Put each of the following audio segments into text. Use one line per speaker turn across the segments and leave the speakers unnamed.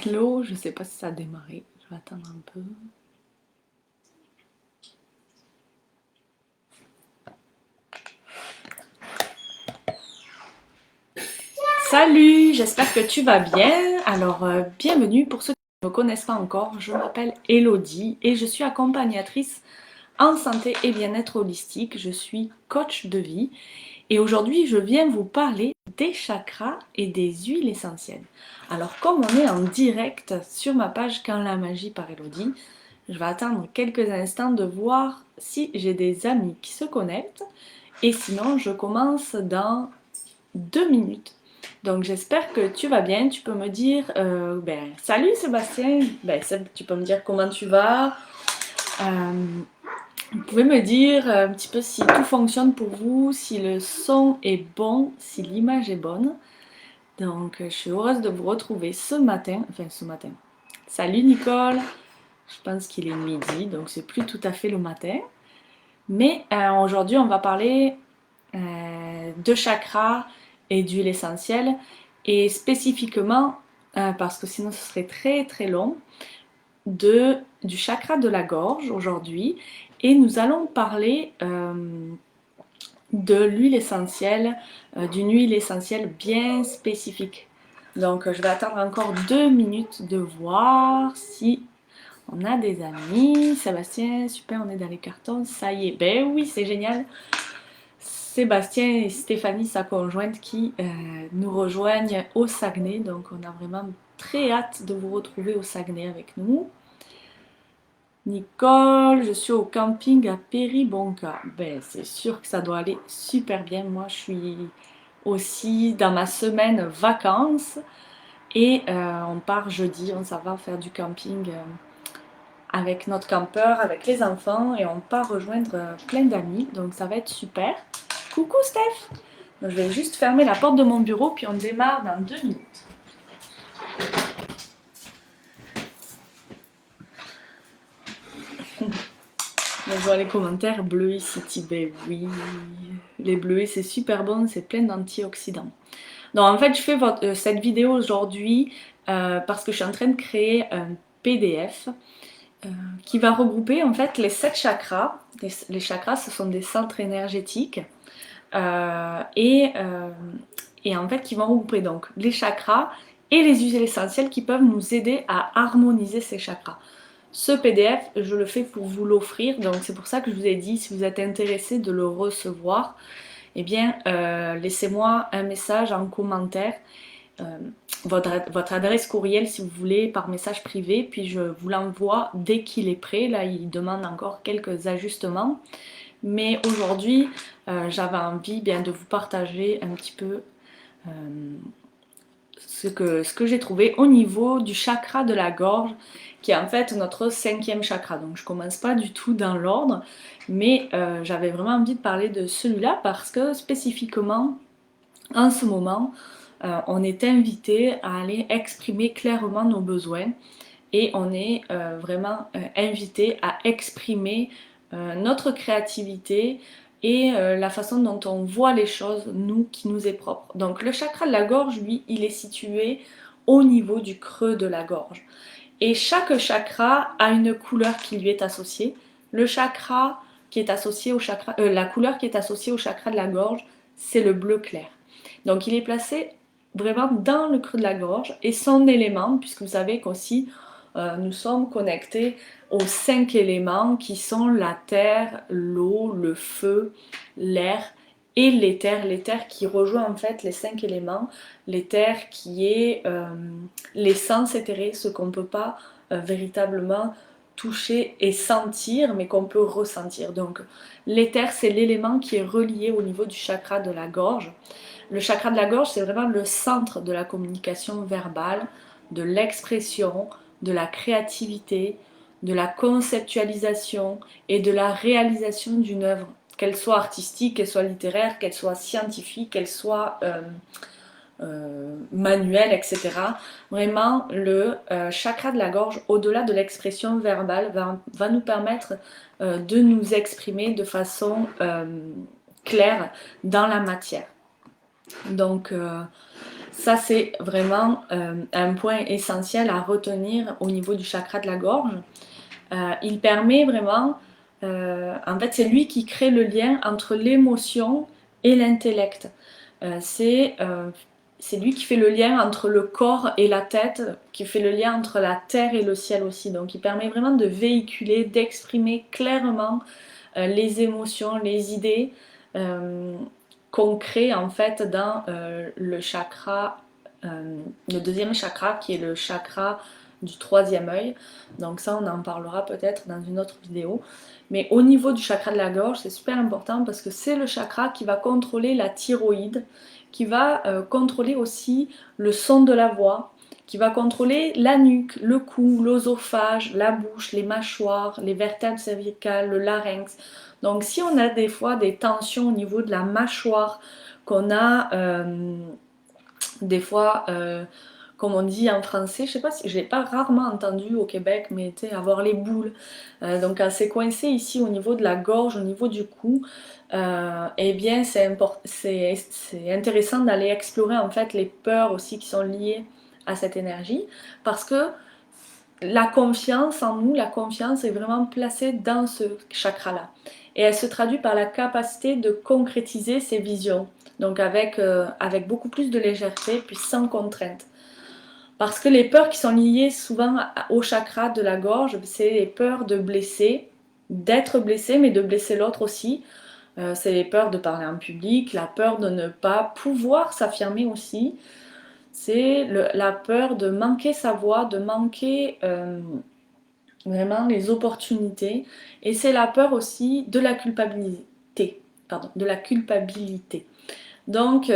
Hello, je sais pas si ça a démarré. Je vais attendre un peu. Salut, j'espère que tu vas bien. Alors, bienvenue pour ceux qui ne me connaissent pas encore. Je m'appelle Elodie et je suis accompagnatrice en santé et bien-être holistique. Je suis coach de vie et aujourd'hui, je viens vous parler des chakras et des huiles essentielles. Alors, comme on est en direct sur ma page Quand la magie par Elodie, je vais attendre quelques instants de voir si j'ai des amis qui se connectent. Et sinon, je commence dans 2 minutes. Donc j'espère que tu vas bien. Tu peux me dire, salut Sébastien. Tu peux me dire comment tu vas. Vous pouvez me dire un petit peu si tout fonctionne pour vous, si le son est bon, si l'image est bonne. Donc je suis heureuse de vous retrouver ce matin. Salut Nicole. Je pense qu'il est midi, donc c'est plus tout à fait le matin. Mais aujourd'hui, on va parler de chakras et d'huile essentielle et spécifiquement, parce que sinon ce serait très très long, du chakra de la gorge aujourd'hui et nous allons parler de l'huile essentielle, d'une huile essentielle bien spécifique. Donc je vais attendre encore 2 minutes de voir si on a des amis. Sébastien, super, on est dans les cartons, ça y est. Ben oui, c'est génial. Sébastien et Stéphanie, sa conjointe, qui nous rejoignent au Saguenay. Donc on a vraiment très hâte de vous retrouver au Saguenay avec nous. Nicole, je suis au camping à Péribonka. Ben c'est sûr que ça doit aller super bien. Moi je suis aussi dans ma semaine vacances et on part jeudi, on s'en va faire du camping avec notre campeur, avec les enfants et on part rejoindre plein d'amis. Donc ça va être super. Coucou Steph! Donc, je vais juste fermer la porte de mon bureau puis on démarre dans 2 minutes. Donc, je vois les commentaires bleuis City, ben oui, les bleuets c'est super bon, c'est plein d'antioxydants. Donc en fait je fais cette vidéo aujourd'hui parce que je suis en train de créer un PDF qui va regrouper en fait les 7 chakras. Les chakras ce sont des centres énergétiques euh, et, euh, et en fait qui vont regrouper donc les chakras et les huiles essentielles qui peuvent nous aider à harmoniser ces chakras. Ce PDF, je le fais pour vous l'offrir, donc c'est pour ça que je vous ai dit, si vous êtes intéressé de le recevoir, eh bien laissez-moi un message en commentaire, euh, votre adresse courriel si vous voulez, par message privé, puis je vous l'envoie dès qu'il est prêt. Là, il demande encore quelques ajustements. Mais aujourd'hui, j'avais envie bien de vous partager un petit peu euh, ce que j'ai trouvé au niveau du chakra de la gorge, qui est en fait notre 5e chakra. Donc je commence pas du tout dans l'ordre, mais j'avais vraiment envie de parler de celui-là parce que spécifiquement, en ce moment, on est invité à aller exprimer clairement nos besoins et on est vraiment invité à exprimer notre créativité et la façon dont on voit les choses, nous, qui nous est propre. Donc le chakra de la gorge, lui, il est situé au niveau du creux de la gorge. Et chaque chakra a une couleur qui lui est associée. Le chakra qui est associé au chakra, la couleur qui est associée au chakra de la gorge, c'est le bleu clair. Donc il est placé vraiment dans le creux de la gorge et son élément, puisque vous savez qu'aussi nous sommes connectés aux 5 éléments qui sont la terre, l'eau, le feu, l'air et l'éther. L'éther qui rejoint en fait les 5 éléments. L'éther qui est l'essence éthérée, ce qu'on ne peut pas véritablement toucher et sentir, mais qu'on peut ressentir. Donc l'éther, c'est l'élément qui est relié au niveau du chakra de la gorge. Le chakra de la gorge, c'est vraiment le centre de la communication verbale, de l'expression, de la créativité, de la conceptualisation et de la réalisation d'une œuvre, qu'elle soit artistique, qu'elle soit littéraire, qu'elle soit scientifique, qu'elle soit manuelle, etc. Vraiment, le chakra de la gorge, au-delà de l'expression verbale, va nous permettre de nous exprimer de façon claire dans la matière. Donc Ça, c'est vraiment un point essentiel à retenir au niveau du chakra de la gorge. Il permet vraiment, en fait, c'est lui qui crée le lien entre l'émotion et l'intellect. C'est lui qui fait le lien entre le corps et la tête, qui fait le lien entre la terre et le ciel aussi. Donc, il permet vraiment de véhiculer, d'exprimer clairement les émotions, les idées qu'on crée en fait dans le chakra, le deuxième chakra qui est le chakra du troisième œil. Donc ça, on en parlera peut-être dans une autre vidéo. Mais au niveau du chakra de la gorge, c'est super important parce que c'est le chakra qui va contrôler la thyroïde, qui va contrôler aussi le son de la voix, qui va contrôler la nuque, le cou, l'œsophage, la bouche, les mâchoires, les vertèbres cervicales, le larynx. Donc si on a des fois des tensions au niveau de la mâchoire, qu'on a des fois, comme on dit en français, je sais pas si je l'ai pas rarement entendu au Québec, mais tu sais, avoir les boules. Donc quand c'est coincé ici au niveau de la gorge, au niveau du cou, eh bien c'est intéressant d'aller explorer en fait les peurs aussi qui sont liées à cette énergie, parce que la confiance en nous, la confiance est vraiment placée dans ce chakra-là. Et elle se traduit par la capacité de concrétiser ses visions, donc avec beaucoup plus de légèreté, puis sans contrainte. Parce que les peurs qui sont liées souvent au chakra de la gorge, c'est les peurs de blesser, d'être blessé, mais de blesser l'autre aussi. C'est les peurs de parler en public, la peur de ne pas pouvoir s'affirmer aussi. C'est la peur de manquer sa voix, de manquer vraiment les opportunités. Et c'est la peur aussi de la culpabilité. Pardon, de la culpabilité. Donc,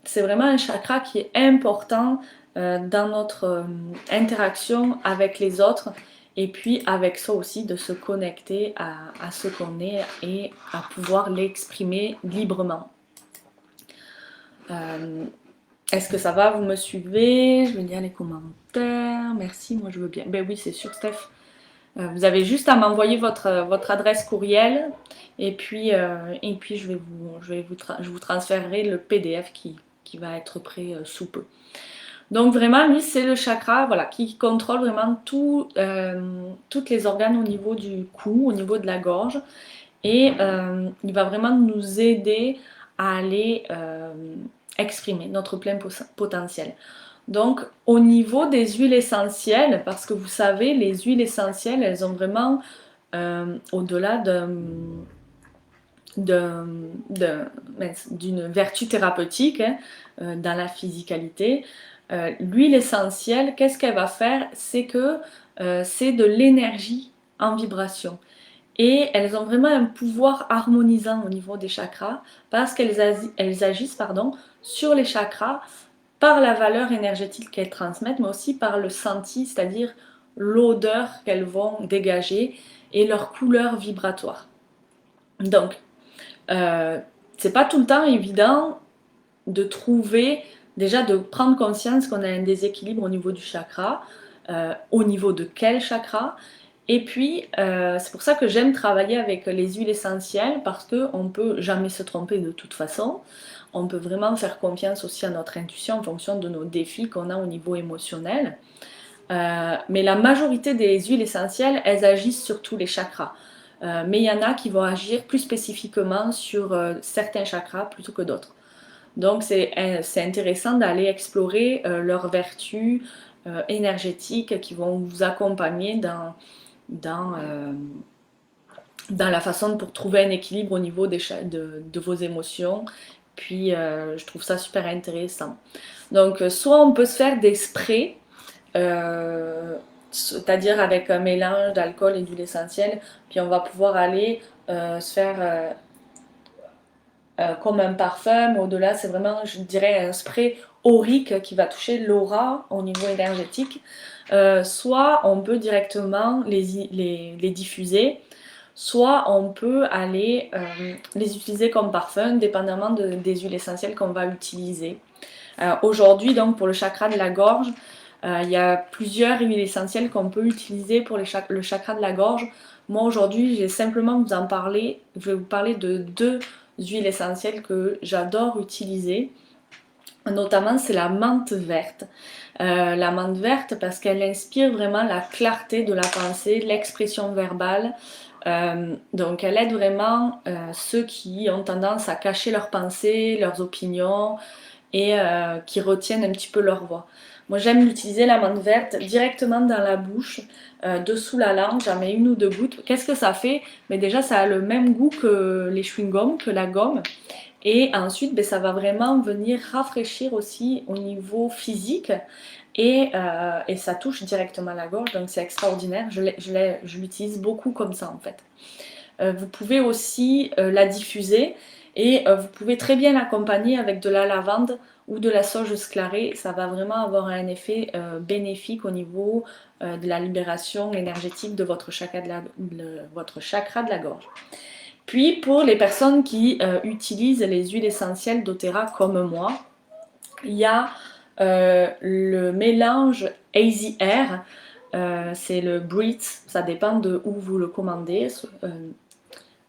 c'est vraiment un chakra qui est important dans notre interaction avec les autres et puis avec ça aussi de se connecter à ce qu'on est et à pouvoir l'exprimer librement. Est-ce que ça va? Vous me suivez? Je vais lire les commentaires. Merci, moi je veux bien. Ben oui, c'est sûr, Steph. Vous avez juste à m'envoyer votre adresse courriel et puis je vous transférerai le PDF qui va être prêt sous peu. Donc vraiment, lui, c'est le chakra voilà, qui contrôle vraiment toutes les organes au niveau du cou, au niveau de la gorge. Et il va vraiment nous aider à aller exprimer notre plein potentiel. Donc, au niveau des huiles essentielles, parce que vous savez, les huiles essentielles, elles ont vraiment, au-delà d'une vertu thérapeutique dans la physicalité, l'huile essentielle, qu'est-ce qu'elle va faire? C'est que c'est de l'énergie en vibration. Et elles ont vraiment un pouvoir harmonisant au niveau des chakras parce qu'elles agissent sur les chakras par la valeur énergétique qu'elles transmettent, mais aussi par le senti, c'est-à-dire l'odeur qu'elles vont dégager et leur couleur vibratoire. Donc, c'est pas tout le temps évident de trouver, déjà de prendre conscience qu'on a un déséquilibre au niveau du chakra, au niveau de quel chakra. Et puis, c'est pour ça que j'aime travailler avec les huiles essentielles parce qu'on ne peut jamais se tromper de toute façon. On peut vraiment faire confiance aussi à notre intuition en fonction de nos défis qu'on a au niveau émotionnel. Mais la majorité des huiles essentielles, elles agissent sur tous les chakras. Mais il y en a qui vont agir plus spécifiquement sur certains chakras plutôt que d'autres. Donc c'est intéressant d'aller explorer leurs vertus énergétiques qui vont vous accompagner dans la façon pour trouver un équilibre au niveau de vos émotions. Puis je trouve ça super intéressant. Donc soit on peut se faire des sprays, c'est-à-dire avec un mélange d'alcool et d'huile essentielle, puis on va pouvoir aller se faire comme un parfum, mais au-delà c'est vraiment, je dirais, un spray aurique qui va toucher l'aura au niveau énergétique. Soit on peut directement les diffuser, soit on peut aller les utiliser comme parfum, dépendamment des huiles essentielles qu'on va utiliser. Aujourd'hui, donc, pour le chakra de la gorge, il y a plusieurs huiles essentielles qu'on peut utiliser pour le chakra de la gorge. Moi, aujourd'hui, je vais vous parler de deux huiles essentielles que j'adore utiliser. Notamment, c'est la menthe verte. La menthe verte parce qu'elle inspire vraiment la clarté de la pensée, l'expression verbale. Donc, elle aide vraiment ceux qui ont tendance à cacher leurs pensées, leurs opinions et qui retiennent un petit peu leur voix. Moi, j'aime l'utiliser, la menthe verte, directement dans la bouche, dessous la langue. J'en mets une ou deux gouttes. Qu'est-ce que ça fait? Mais déjà, ça a le même goût que les chewing-gums, que la gomme. Et ensuite, ben, ça va vraiment venir rafraîchir aussi au niveau physique et ça touche directement la gorge, donc c'est extraordinaire. Je l'utilise beaucoup comme ça en fait. Vous pouvez aussi la diffuser et vous pouvez très bien l'accompagner avec de la lavande ou de la sauge sclarée. Ça va vraiment avoir un effet bénéfique au niveau de la libération énergétique de votre votre chakra de la gorge. Puis pour les personnes qui utilisent les huiles essentielles d'Otera comme moi, il y a le mélange Easy Air, c'est le Breathe, ça dépend de où vous le commandez.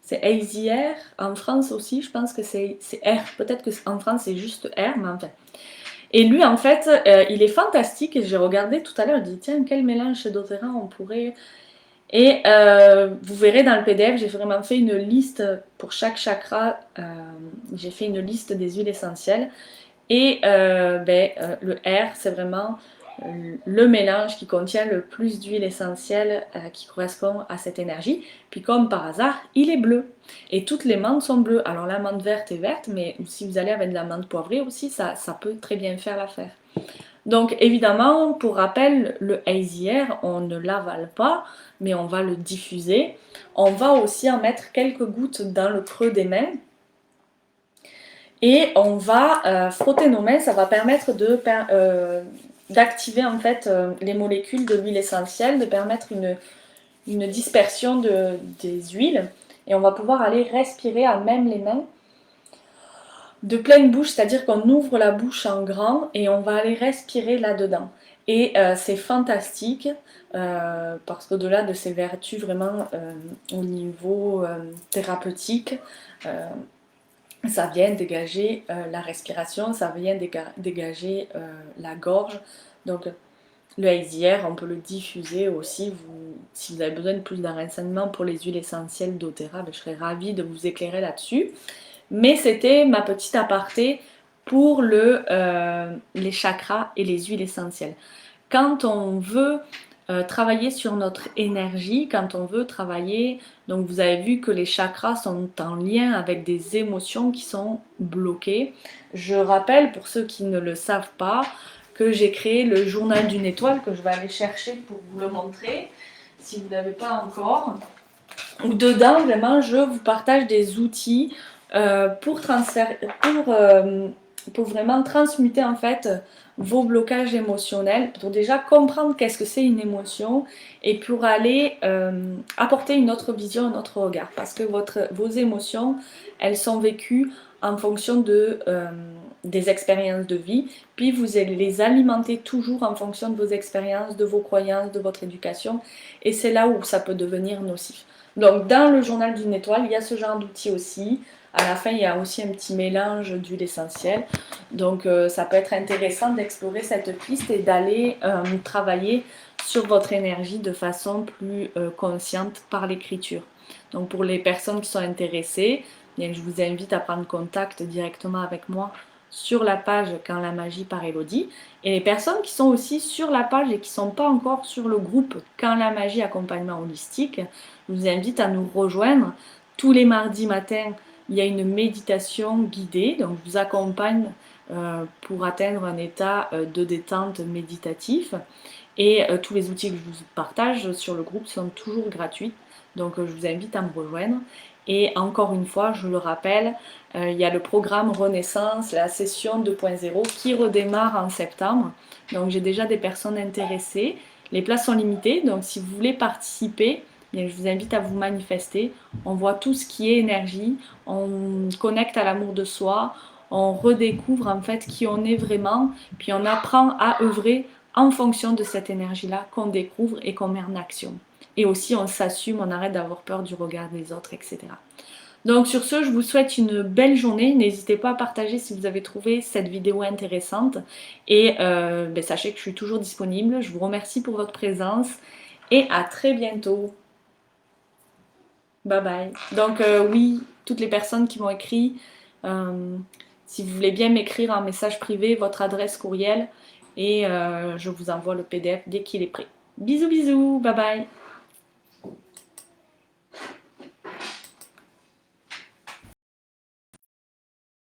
C'est Easy Air, en France aussi, je pense que c'est Air, peut-être qu'en France c'est juste Air, mais enfin. Et lui en fait, il est fantastique, et j'ai regardé tout à l'heure, je dis tiens, quel mélange chez doTERRA on pourrait... Et vous verrez dans le PDF, j'ai vraiment fait une liste pour chaque chakra. J'ai fait une liste des huiles essentielles. Et le R, c'est vraiment le mélange qui contient le plus d'huile essentielle qui correspond à cette énergie. Puis comme par hasard, il est bleu. Et toutes les menthes sont bleues. Alors la menthe verte est verte, mais si vous allez avec de la menthe poivrée aussi, ça peut très bien faire l'affaire. Donc évidemment, pour rappel, le Hazy Air, on ne l'avale pas, mais on va le diffuser. On va aussi en mettre quelques gouttes dans le creux des mains. Et on va frotter nos mains, ça va permettre d'activer en fait les molécules de l'huile essentielle, de permettre une dispersion des huiles. Et on va pouvoir aller respirer à même les mains de pleine bouche, c'est-à-dire qu'on ouvre la bouche en grand et on va aller respirer là-dedans. Et c'est fantastique parce qu'au-delà de ses vertus vraiment au niveau thérapeutique, ça vient dégager la respiration, ça vient dégager la gorge. Donc le Hazy Air, on peut le diffuser aussi. Si vous avez besoin de plus d'un renseignement pour les huiles essentielles d'Otera, je serais ravie de vous éclairer là-dessus. Mais c'était ma petite aparté pour les chakras et les huiles essentielles. Quand on veut travailler sur notre énergie, quand on veut travailler, donc vous avez vu que les chakras sont en lien avec des émotions qui sont bloquées. Je rappelle pour ceux qui ne le savent pas que j'ai créé le journal d'une étoile que je vais aller chercher pour vous le montrer si vous ne l'avez pas encore. Dedans, vraiment, je vous partage des outils pour vraiment transmuter en fait vos blocages émotionnels, pour déjà comprendre qu'est-ce que c'est une émotion et pour aller apporter une autre vision, un autre regard. Parce que vos émotions, elles sont vécues en fonction des expériences de vie, puis vous les alimentez toujours en fonction de vos expériences, de vos croyances, de votre éducation, et c'est là où ça peut devenir nocif. Donc dans le journal d'une étoile, il y a ce genre d'outils aussi. À la fin, il y a aussi un petit mélange d'huile essentielle. Donc ça peut être intéressant d'explorer cette piste et d'aller travailler sur votre énergie de façon plus consciente par l'écriture. Donc pour les personnes qui sont intéressées, bien, je vous invite à prendre contact directement avec moi sur la page Quand la magie par Elodie. Et les personnes qui sont aussi sur la page et qui ne sont pas encore sur le groupe Quand la magie accompagnement holistique, je vous invite à nous rejoindre. Tous les mardis matins, il y a une méditation guidée, donc je vous accompagne pour atteindre un état de détente méditatif. Et tous les outils que je vous partage sur le groupe sont toujours gratuits, donc je vous invite à me rejoindre. Et encore une fois, je le rappelle, il y a le programme Renaissance, la session 2.0 qui redémarre en septembre. Donc j'ai déjà des personnes intéressées. Les places sont limitées, donc si vous voulez participer, bien, je vous invite à vous manifester. On voit tout ce qui est énergie, on connecte à l'amour de soi, on redécouvre en fait qui on est vraiment, puis on apprend à œuvrer en fonction de cette énergie-là qu'on découvre et qu'on met en action. Et aussi on s'assume, on arrête d'avoir peur du regard des autres, etc. Donc sur ce, je vous souhaite une belle journée. N'hésitez pas à partager si vous avez trouvé cette vidéo intéressante. Et ben, sachez que je suis toujours disponible. Je vous remercie pour votre présence et à très bientôt. Bye bye. Donc oui, toutes les personnes qui m'ont écrit, euh, si vous voulez bien m'écrire un message privé, votre adresse courriel, et je vous envoie le PDF dès qu'il est prêt. Bisous bisous, bye bye.